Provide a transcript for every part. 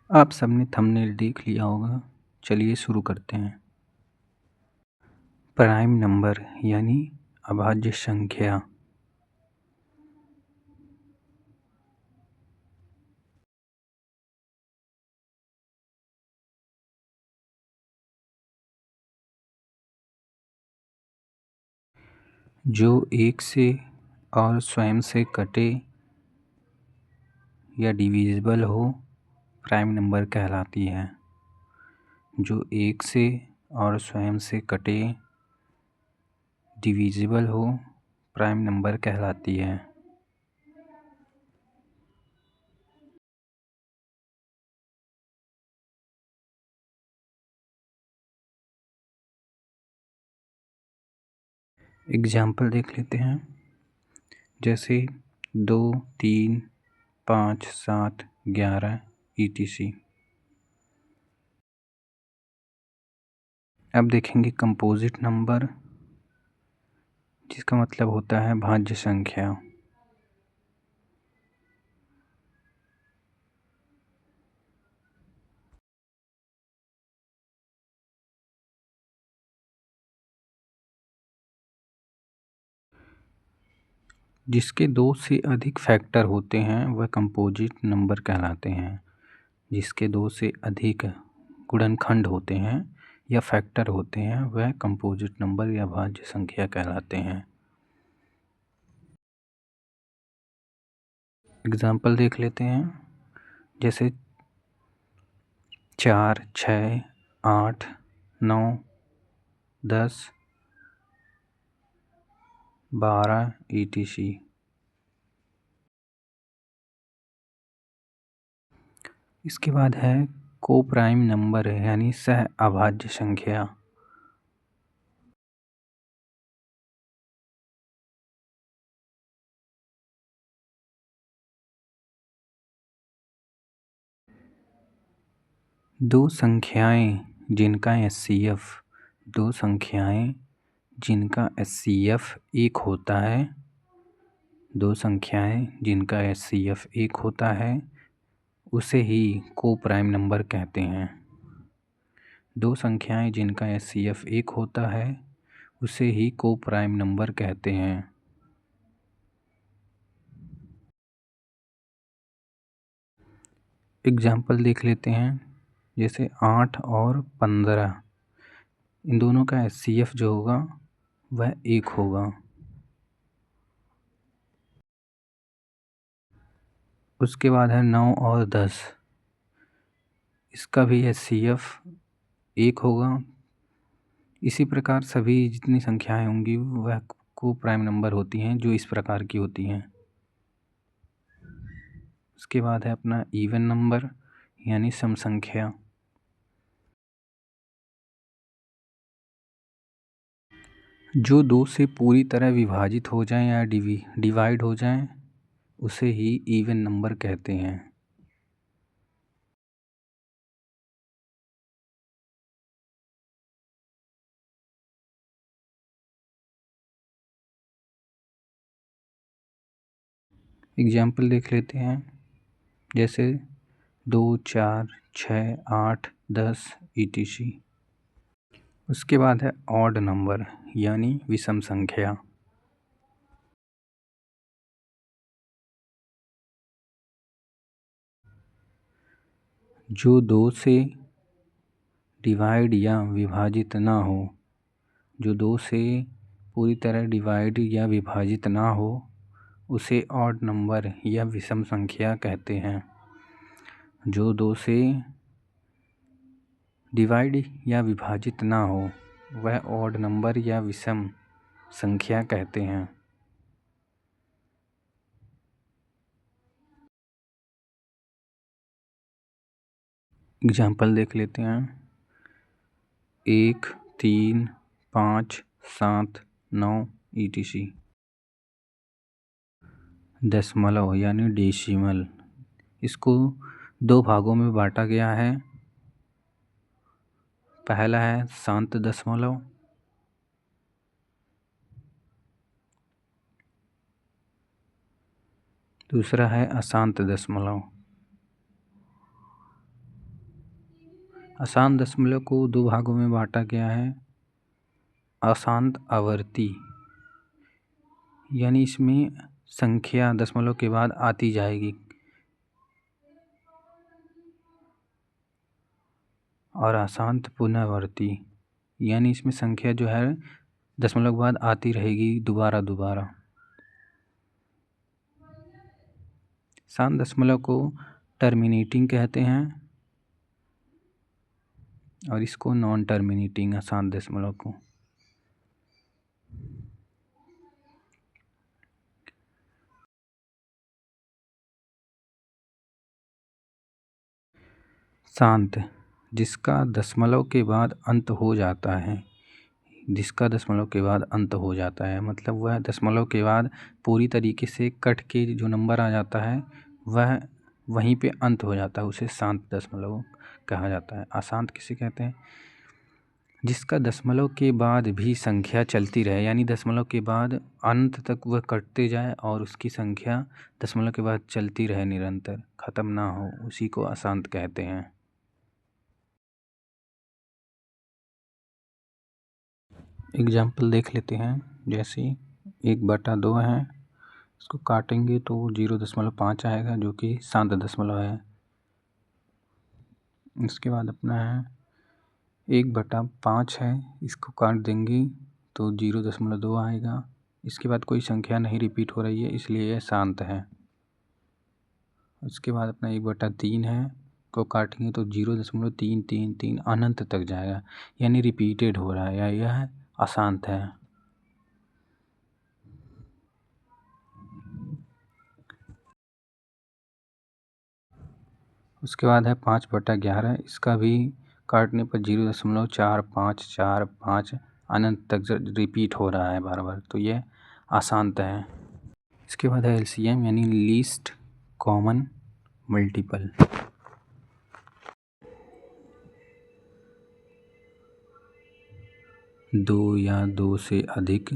आप सबने थंबनेल देख लिया होगा। चलिए शुरू करते हैं। प्राइम नंबर यानी अभाज्य संख्या। जो एक से और स्वयं से कटे या डिविजिबल हो, प्राइम नंबर कहलाती है। जो एक से और स्वयं से कटे, डिविजिबल हो, प्राइम नंबर कहलाती है। एग्जाम्पल देख लेते हैं। जैसे 2, 3, 5, 7, 11 etc। अब देखेंगे कंपोजिट नंबर, जिसका मतलब होता है भाज्य संख्या। जिसके 2 से अधिक फैक्टर होते हैं वह कंपोजिट नंबर कहलाते हैं। जिसके 2 से अधिक गुणनखंड होते हैं या फैक्टर होते हैं वह कंपोजिट नंबर या भाज्य संख्या कहलाते हैं। एग्जाम्पल देख लेते हैं। जैसे 4, 6, 8, 9, 10, 12 etc। इसके बाद है को प्राइम नंबर यानी सह अभाज्य संख्या। दो संख्याएं जिनका एचसीएफ एक होता है। दो संख्याएं जिनका एचसीएफ एक होता है उसे ही को प्राइम नंबर कहते हैं। दो संख्याएं जिनका एचसीएफ एक होता है उसे ही को प्राइम नंबर कहते हैं। एग्जाम्पल देख लेते हैं। जैसे 8 और 15, इन दोनों का एचसीएफ जो होगा वह एक होगा। उसके बाद है 9 और 10, इसका भी एचसीएफ एक होगा। इसी प्रकार सभी जितनी संख्याएं होंगी वह को प्राइम नंबर होती हैं, जो इस प्रकार की होती हैं। उसके बाद है अपना इवन नंबर यानी सम संख्या। जो 2 से पूरी तरह विभाजित हो जाएं या डिवाइड हो जाएं उसे ही इवन नंबर कहते हैं। एग्जाम्पल देख लेते हैं। जैसे 2, 4, 6, 8, 10 etc। उसके बाद है ऑड नंबर यानी विषम संख्या। जो 2 से डिवाइड या विभाजित ना हो, जो 2 से पूरी तरह डिवाइड या विभाजित ना हो उसे ऑड नंबर या विषम संख्या कहते हैं। जो 2 से डिवाइड या विभाजित ना हो वह ऑड नंबर या विषम संख्या कहते हैं। एग्जाम्पल देख लेते हैं। 1, 3, 5, 7, 9 etc। दशमलव यानी डेसिमल, इसको 2 भागों में बांटा गया है। पहला है शांत दशमलव, दूसरा है अशांत दशमलव। अशांत दशमलव को दो भागों में बांटा गया है। अशांत आवर्ती, यानी इसमें संख्या दशमलव के बाद आती जाएगी, और अशांत पुनरावर्ती, यानी इसमें संख्या जो है दशमलव के बाद आती रहेगी दोबारा दोबारा। शांत दशमलव को टर्मिनेटिंग कहते हैं और इसको नॉन टर्मिनेटिंग अशांत दशमलव को। शांत, जिसका दशमलव के बाद अंत हो जाता है, जिसका दशमलव के बाद अंत हो जाता है मतलब वह दशमलव के बाद पूरी तरीके से कट के जो नंबर आ जाता है वह वहीं पे अंत हो जाता है, उसे शांत दशमलव कहा जाता है। अशांत किसे कहते हैं? जिसका दशमलव के बाद भी संख्या चलती रहे, यानी दशमलव के बाद अंत तक वह कटते जाए और उसकी संख्या दशमलव के बाद चलती रहे, निरंतर ख़त्म ना हो, उसी को अशांत कहते हैं। एग्जाम्पल देख लेते हैं। जैसे 1/2 है, इसको काटेंगे तो 0.5 आएगा जो कि शांत दशमलव है। इसके बाद अपना है 1/5 है, इसको काट देंगे तो 0.2 आएगा। इसके बाद कोई संख्या नहीं रिपीट हो रही है इसलिए यह शांत है। उसके बाद अपना 1/3 है, को काटेंगे तो 0.333 अनंत तक जाएगा, यानी रिपीटेड हो रहा है, या यह अशांत है। उसके बाद है 5/11, इसका भी काटने पर 0.4545 अनंत तक रिपीट हो रहा है बार बार, तो यह अशांत है। इसके बाद है LCM यानी लीस्ट कॉमन मल्टीपल। दो या दो से अधिक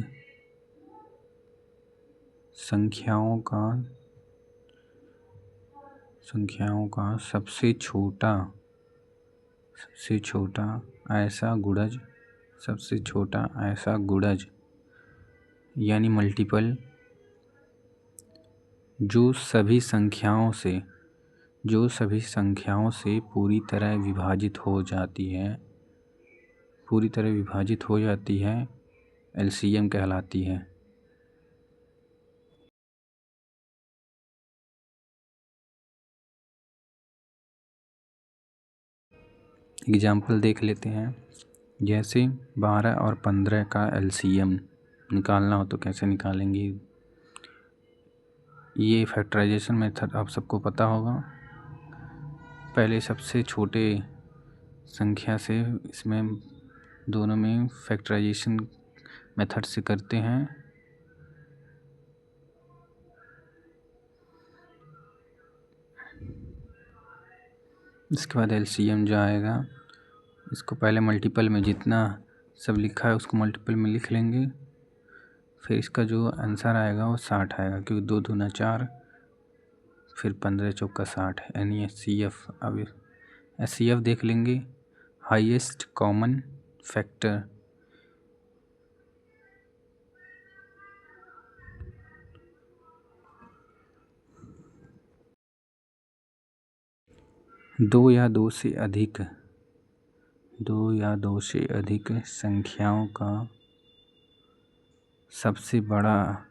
संख्याओं का सबसे छोटा ऐसा गुणज यानी मल्टीपल जो सभी संख्याओं से पूरी तरह विभाजित हो जाती है LCM कहलाती है। एग्जाम्पल देख लेते हैं। जैसे 12 और 15 का LCM निकालना हो तो कैसे निकालेंगे। ये फैक्टराइजेशन मेथड आप सबको पता होगा। पहले सबसे छोटे संख्या से इसमें दोनों में फैक्टराइजेशन मेथड से करते हैं। इसके बाद LCM जो आएगा, इसको पहले मल्टीपल में जितना सब लिखा है उसको मल्टीपल में लिख लेंगे, फिर इसका जो आंसर आएगा वो 60 आएगा, क्योंकि 2 दूना 4, फिर 15 चौका 60, यानी SCF। अब SCF देख लेंगे, हाईएस्ट कॉमन फैक्टर। दो या दो से अधिक संख्याओं का सबसे बड़ा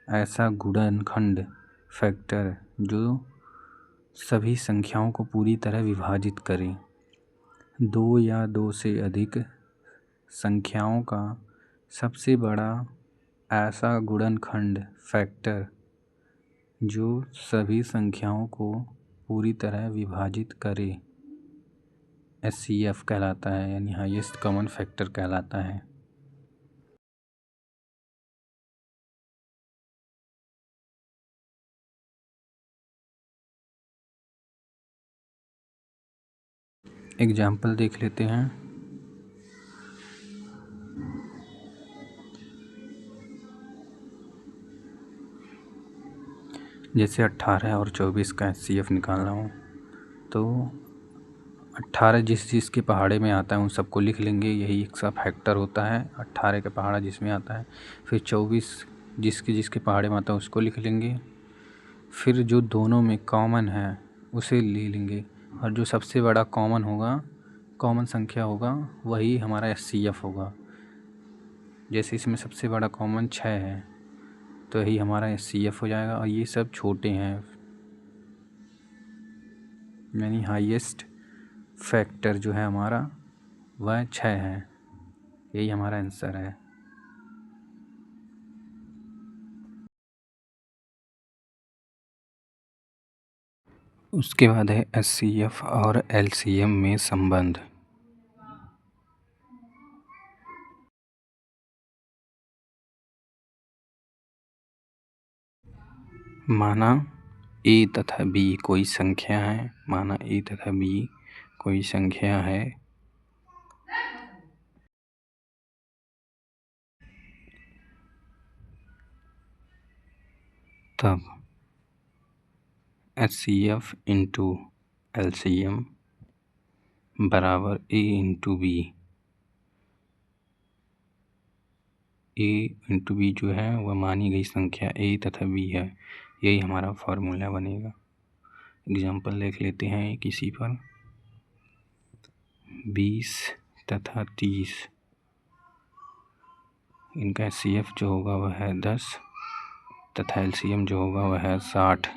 ऐसा गुणनखंड फैक्टर जो सभी संख्याओं को पूरी तरह विभाजित करे। 2 या 2 से अधिक संख्याओं का सबसे बड़ा ऐसा गुणनखंड फैक्टर जो सभी संख्याओं को पूरी तरह विभाजित करे SCF कहलाता है, यानी हाईएस्ट कॉमन फैक्टर कहलाता है। एग्जाम्पल देख लेते हैं। जैसे 18 और 24 का SCF निकालना हो तो 18 जिस जिसके पहाड़े में आता है उन सबको लिख लेंगे, यही एक सा फैक्टर होता है। 18 के पहाड़ा जिसमें आता है। फिर 24 जिसके जिसके पहाड़े में आता है उसको लिख लेंगे। फिर जो दोनों में कॉमन है उसे ले लेंगे, और जो सबसे बड़ा कॉमन होगा, कॉमन संख्या होगा, वही हमारा SCF होगा। जैसे इसमें सबसे बड़ा कॉमन 6 है तो यही हमारा SCF हो जाएगा। और ये सब छोटे हैं, यानी हाईएस्ट फैक्टर जो है हमारा वह 6 है। यही हमारा आंसर है। उसके बाद है SCF और LCM में संबंध। माना A तथा B कोई संख्या है, माना A तथा B कोई संख्या है, तब SCF इंटू LCM बराबर A into B। A into B जो है वह मानी गई संख्या A तथा B है। यही हमारा फॉर्मूला बनेगा। एग्जाम्पल देख लेते हैं किसी पर। 20 तथा 30, इनका SCF जो होगा वह है 10 तथा LCM जो होगा वह है 60।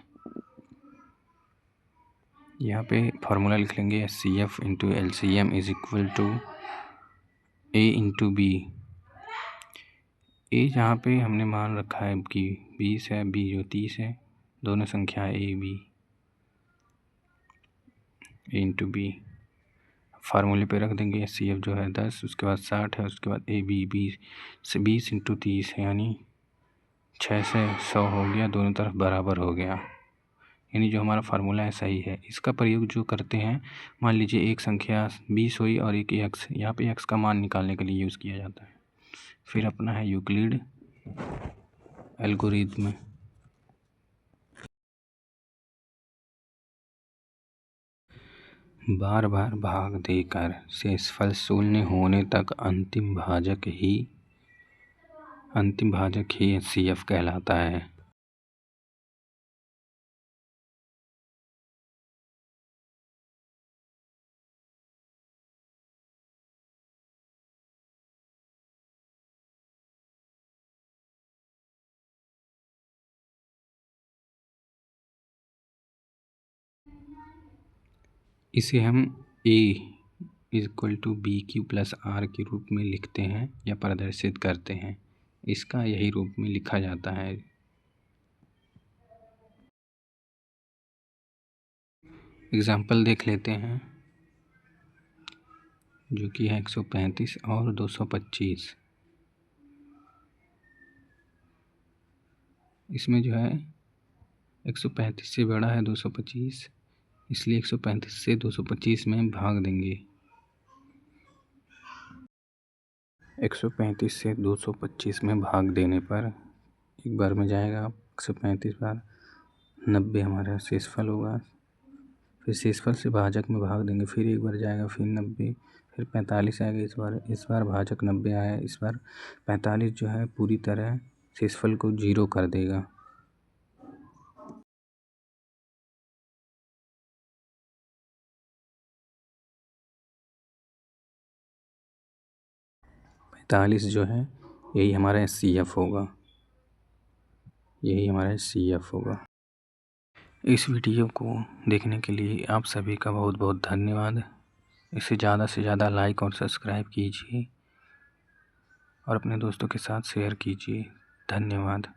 यहाँ पे फार्मूला लिख लेंगे SCF into LCM is equal to A into B। A जहाँ पे हमने मान रखा है कि 20 है, B जो 30 है, दोनों संख्या A B, A into B। फार्मूले पे रख देंगे SCF जो है 10, उसके बाद 60 है, उसके बाद AB 20 इंटू 30 है, यानी 6 से 100 हो गया, दोनों तरफ बराबर हो गया। यानी जो हमारा फार्मूला है सही है। इसका प्रयोग जो करते हैं, मान लीजिए एक संख्या 20 हुई और एक x, यहाँ पे x का मान निकालने के लिए यूज़ किया जाता है। फिर अपना है यूक्लिड एल्गोरिथ्म। बार बार भाग देकर शेषफल शून्य होने तक अंतिम भाजक ही SCF कहलाता है। इसे हम A equal to BQ plus R के रूप में लिखते हैं या प्रदर्शित करते हैं। इसका यही रूप में लिखा जाता है। एग्जाम्पल देख लेते हैं, जो कि है 135 और 225। इसमें जो है 135 से बड़ा है 225, इसलिए 135 से 225 में भाग देंगे। 135 से 225 में भाग देने पर एक बार में जाएगा 135 बार, 90 हमारा शेषफल होगा। फिर शेषफल से भाजक में भाग देंगे, फिर एक बार जाएगा, फिर 90, फिर 45 आएगा। इस बार भाजक 90 आया, इस बार 45 जो है पूरी तरह शेषफल को 0 कर देगा। पैंतालीस जो है यही हमारा SCF होगा, यही हमारा SCF होगा। इस वीडियो को देखने के लिए आप सभी का बहुत बहुत धन्यवाद। इसे ज़्यादा से ज़्यादा लाइक और सब्सक्राइब कीजिए और अपने दोस्तों के साथ शेयर कीजिए। धन्यवाद।